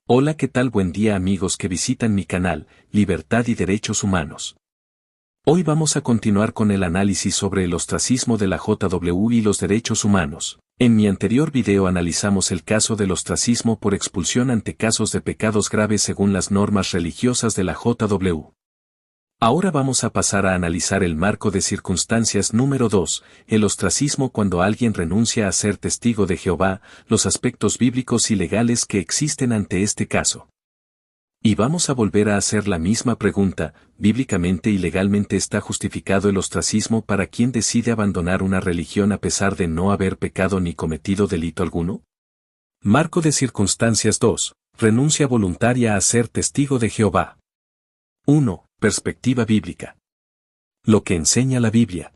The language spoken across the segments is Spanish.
Hola, ¿qué tal? Buen día amigos que visitan mi canal, Libertad y Derechos Humanos. Hoy vamos a continuar con el análisis sobre el ostracismo de la JW y los derechos humanos. En mi anterior video analizamos el caso del ostracismo por expulsión ante casos de pecados graves según las normas religiosas de la JW. Ahora vamos a pasar a analizar el marco de circunstancias número 2, el ostracismo cuando alguien renuncia a ser testigo de Jehová, los aspectos bíblicos y legales que existen ante este caso. Y vamos a volver a hacer la misma pregunta, ¿bíblicamente y legalmente está justificado el ostracismo para quien decide abandonar una religión a pesar de no haber pecado ni cometido delito alguno? Marco de circunstancias 2, renuncia voluntaria a ser testigo de Jehová. 1. Perspectiva bíblica. Lo que enseña la Biblia.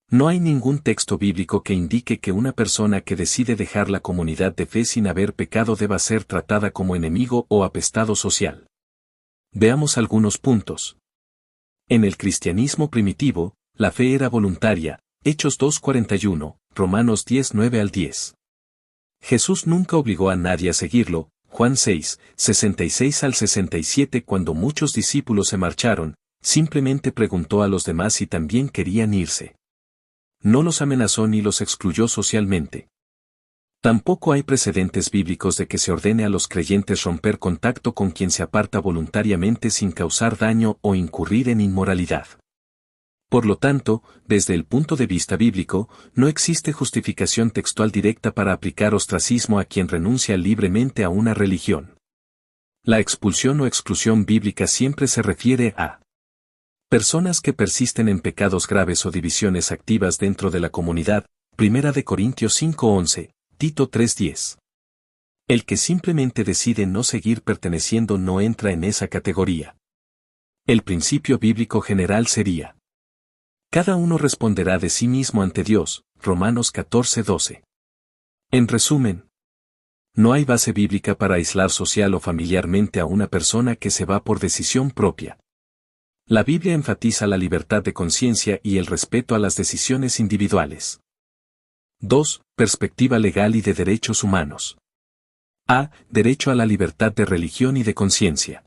No hay ningún texto bíblico que indique que una persona que decide dejar la comunidad de fe sin haber pecado deba ser tratada como enemigo o apestado social. Veamos algunos puntos. En el cristianismo primitivo, la fe era voluntaria, Hechos 2:41, Romanos 10:9 al 10. Jesús nunca obligó a nadie a seguirlo, Juan 6, 66 al 67. Cuando muchos discípulos se marcharon, simplemente preguntó a los demás si también querían irse. No los amenazó ni los excluyó socialmente. Tampoco hay precedentes bíblicos de que se ordene a los creyentes romper contacto con quien se aparta voluntariamente sin causar daño o incurrir en inmoralidad. Por lo tanto, desde el punto de vista bíblico, no existe justificación textual directa para aplicar ostracismo a quien renuncia libremente a una religión. La expulsión o exclusión bíblica siempre se refiere a personas que persisten en pecados graves o divisiones activas dentro de la comunidad, 1 Corintios 5:11, Tito 3:10. El que simplemente decide no seguir perteneciendo no entra en esa categoría. El principio bíblico general sería: cada uno responderá de sí mismo ante Dios, Romanos 14:12. En resumen, no hay base bíblica para aislar social o familiarmente a una persona que se va por decisión propia. La Biblia enfatiza la libertad de conciencia y el respeto a las decisiones individuales. 2. Perspectiva legal y de derechos humanos. A. Derecho a la libertad de religión y de conciencia.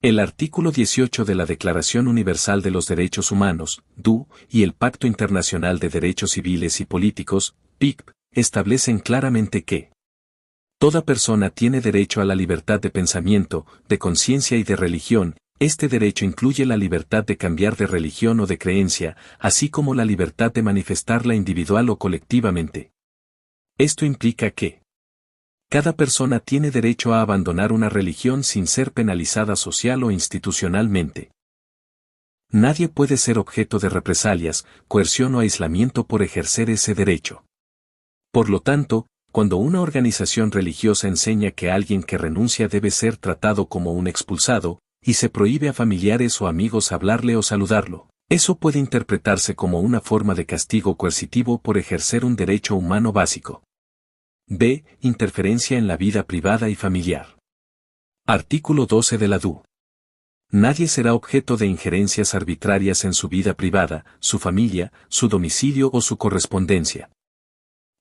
El artículo 18 de la Declaración Universal de los Derechos Humanos, DU, y el Pacto Internacional de Derechos Civiles y Políticos, PICP, establecen claramente que toda persona tiene derecho a la libertad de pensamiento, de conciencia y de religión. Este derecho incluye la libertad de cambiar de religión o de creencia, así como la libertad de manifestarla individual o colectivamente. Esto implica que cada persona tiene derecho a abandonar una religión sin ser penalizada social o institucionalmente. Nadie puede ser objeto de represalias, coerción o aislamiento por ejercer ese derecho. Por lo tanto, cuando una organización religiosa enseña que alguien que renuncia debe ser tratado como un expulsado, y se prohíbe a familiares o amigos hablarle o saludarlo, eso puede interpretarse como una forma de castigo coercitivo por ejercer un derecho humano básico. B. Interferencia en la vida privada y familiar. Artículo 12 de la DU. Nadie será objeto de injerencias arbitrarias en su vida privada, su familia, su domicilio o su correspondencia.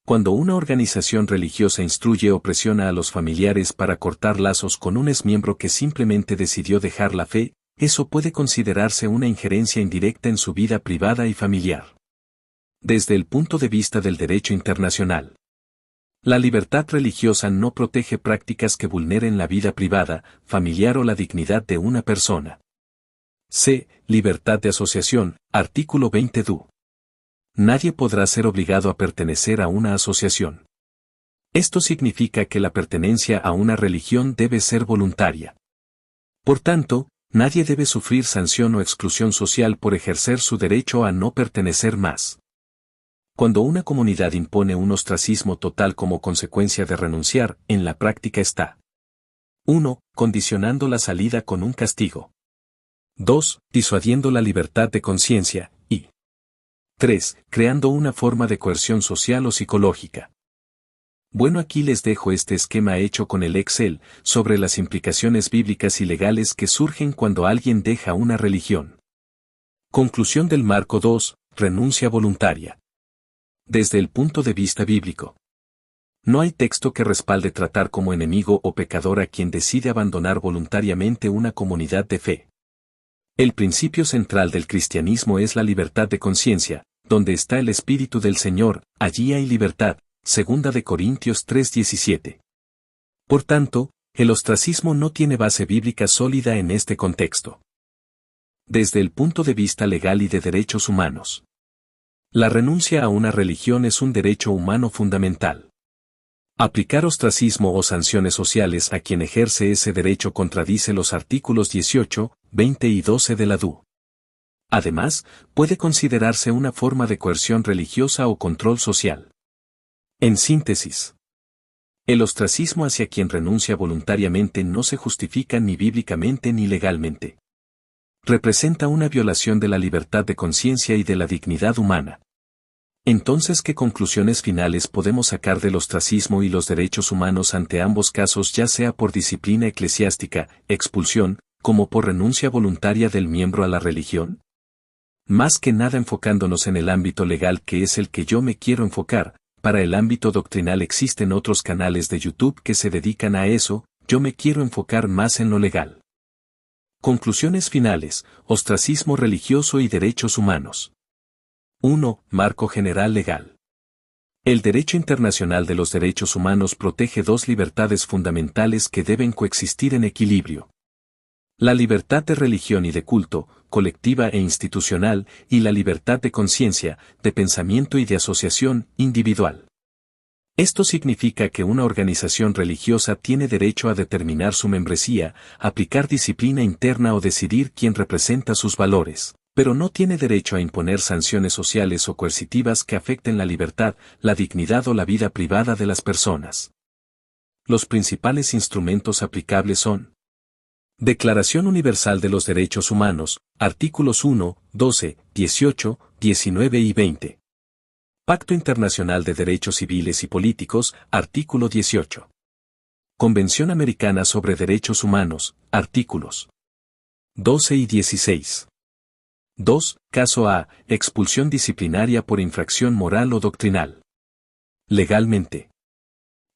Cuando una organización religiosa instruye o presiona a los familiares para cortar lazos con un exmiembro que simplemente decidió dejar la fe, eso puede considerarse una injerencia indirecta en su vida privada y familiar. Desde el punto de vista del derecho internacional, la libertad religiosa no protege prácticas que vulneren la vida privada, familiar o la dignidad de una persona. C. Libertad de asociación, artículo 20 DU. Nadie podrá ser obligado a pertenecer a una asociación. Esto significa que la pertenencia a una religión debe ser voluntaria. Por tanto, nadie debe sufrir sanción o exclusión social por ejercer su derecho a no pertenecer más. Cuando una comunidad impone un ostracismo total como consecuencia de renunciar, en la práctica está: 1. Condicionando la salida con un castigo. 2. Disuadiendo la libertad de conciencia, y 3. Creando una forma de coerción social o psicológica. Bueno, aquí les dejo este esquema hecho con el Excel sobre las implicaciones bíblicas y legales que surgen cuando alguien deja una religión. Conclusión del marco 2. Renuncia voluntaria. Desde el punto de vista bíblico, No hay texto que respalde tratar como enemigo o pecador a quien decide abandonar voluntariamente una comunidad de fe. El principio central del cristianismo es la libertad de conciencia, donde está el Espíritu del Señor, allí hay libertad, 2 Corintios 3:17. Por tanto, el ostracismo no tiene base bíblica sólida en este contexto. Desde el punto de vista legal y de derechos humanos. La renuncia a una religión es un derecho humano fundamental. Aplicar ostracismo o sanciones sociales a quien ejerce ese derecho contradice los artículos 18, 20 y 12 de la DU. Además, puede considerarse una forma de coerción religiosa o control social. En síntesis, el ostracismo hacia quien renuncia voluntariamente no se justifica ni bíblicamente ni legalmente. Representa una violación de la libertad de conciencia y de la dignidad humana. Entonces, ¿qué conclusiones finales podemos sacar del ostracismo y los derechos humanos ante ambos casos, ya sea por disciplina eclesiástica, expulsión, como por renuncia voluntaria del miembro a la religión? Más que nada enfocándonos en el ámbito legal, que es el que yo me quiero enfocar, para el ámbito doctrinal existen otros canales de YouTube que se dedican a eso, yo me quiero enfocar más en lo legal. Conclusiones finales, ostracismo religioso y derechos humanos. 1. Marco general legal. El derecho internacional de los derechos humanos protege dos libertades fundamentales que deben coexistir en equilibrio. La libertad de religión y de culto, colectiva e institucional, y la libertad de conciencia, de pensamiento y de asociación, individual. Esto significa que una organización religiosa tiene derecho a determinar su membresía, aplicar disciplina interna o decidir quién representa sus valores, pero no tiene derecho a imponer sanciones sociales o coercitivas que afecten la libertad, la dignidad o la vida privada de las personas. Los principales instrumentos aplicables son: Declaración Universal de los Derechos Humanos, artículos 1, 12, 18, 19 y 20. Pacto Internacional de Derechos Civiles y Políticos, artículo 18. Convención Americana sobre Derechos Humanos, artículos 12 y 16. 2. Caso A. Expulsión disciplinaria por infracción moral o doctrinal. Legalmente.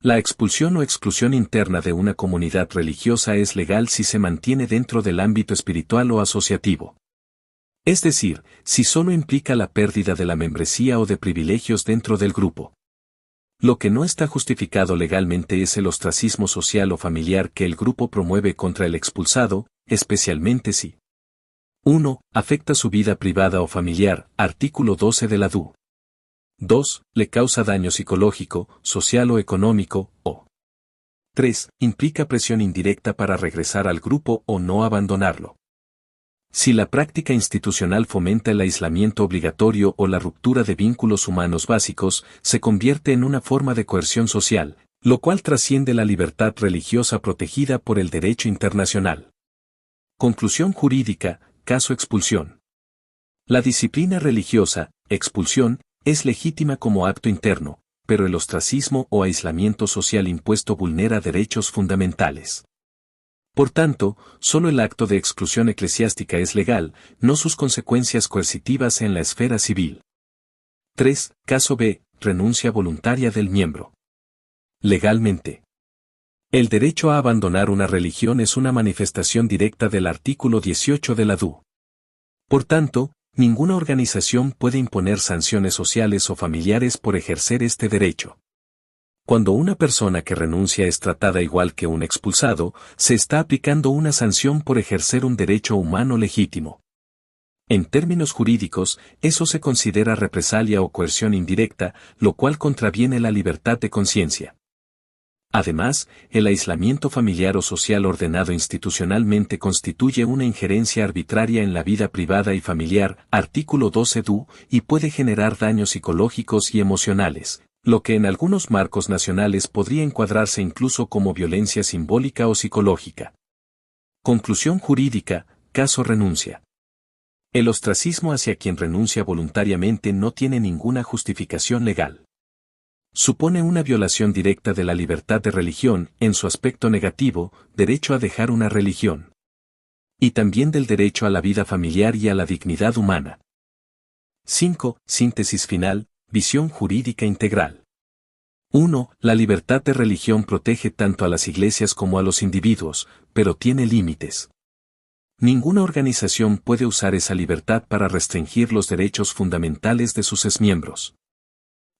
La expulsión o exclusión interna de una comunidad religiosa es legal si se mantiene dentro del ámbito espiritual o asociativo. Es decir, si solo implica la pérdida de la membresía o de privilegios dentro del grupo. Lo que no está justificado legalmente es el ostracismo social o familiar que el grupo promueve contra el expulsado, especialmente si 1. Afecta su vida privada o familiar, artículo 12 de la DU. 2. Le causa daño psicológico, social o económico, o 3. Implica presión indirecta para regresar al grupo o no abandonarlo. Si la práctica institucional fomenta el aislamiento obligatorio o la ruptura de vínculos humanos básicos, se convierte en una forma de coerción social, lo cual trasciende la libertad religiosa protegida por el derecho internacional. Conclusión jurídica, caso expulsión. La disciplina religiosa, expulsión, es legítima como acto interno, pero el ostracismo o aislamiento social impuesto vulnera derechos fundamentales. Por tanto, solo el acto de exclusión eclesiástica es legal, no sus consecuencias coercitivas en la esfera civil. 3. Caso B. Renuncia voluntaria del miembro. Legalmente. El derecho a abandonar una religión es una manifestación directa del artículo 18 de la DU. Por tanto, ninguna organización puede imponer sanciones sociales o familiares por ejercer este derecho. Cuando una persona que renuncia es tratada igual que un expulsado, se está aplicando una sanción por ejercer un derecho humano legítimo. En términos jurídicos, eso se considera represalia o coerción indirecta, lo cual contraviene la libertad de conciencia. Además, el aislamiento familiar o social ordenado institucionalmente constituye una injerencia arbitraria en la vida privada y familiar, artículo 12 DU, y puede generar daños psicológicos y emocionales, lo que en algunos marcos nacionales podría encuadrarse incluso como violencia simbólica o psicológica. Conclusión jurídica, caso renuncia. El ostracismo hacia quien renuncia voluntariamente no tiene ninguna justificación legal. Supone una violación directa de la libertad de religión, en su aspecto negativo, derecho a dejar una religión. Y también del derecho a la vida familiar y a la dignidad humana. 5. Síntesis final, visión jurídica integral. 1. La libertad de religión protege tanto a las iglesias como a los individuos, pero tiene límites. Ninguna organización puede usar esa libertad para restringir los derechos fundamentales de sus miembros.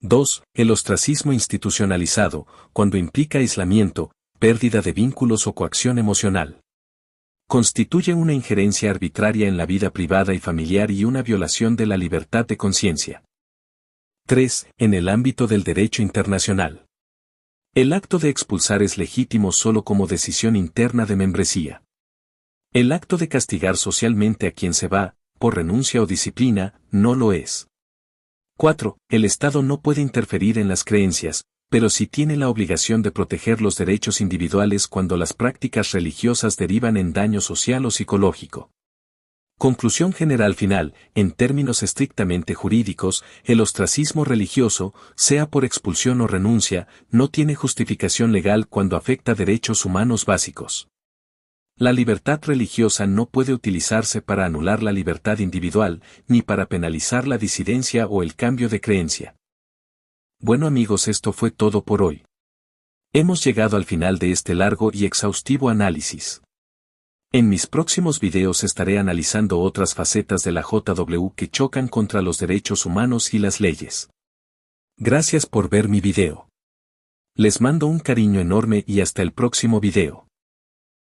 2. El ostracismo institucionalizado, cuando implica aislamiento, pérdida de vínculos o coacción emocional. Constituye una injerencia arbitraria en la vida privada y familiar y una violación de la libertad de conciencia. 3. En el ámbito del derecho internacional. El acto de expulsar es legítimo solo como decisión interna de membresía. El acto de castigar socialmente a quien se va, por renuncia o disciplina, no lo es. 4. El Estado no puede interferir en las creencias, pero sí tiene la obligación de proteger los derechos individuales cuando las prácticas religiosas derivan en daño social o psicológico. Conclusión general final, en términos estrictamente jurídicos, el ostracismo religioso, sea por expulsión o renuncia, no tiene justificación legal cuando afecta derechos humanos básicos. La libertad religiosa no puede utilizarse para anular la libertad individual, ni para penalizar la disidencia o el cambio de creencia. Bueno amigos, esto fue todo por hoy. Hemos llegado al final de este largo y exhaustivo análisis. En mis próximos videos estaré analizando otras facetas de la JW que chocan contra los derechos humanos y las leyes. Gracias por ver mi video. Les mando un cariño enorme y hasta el próximo video.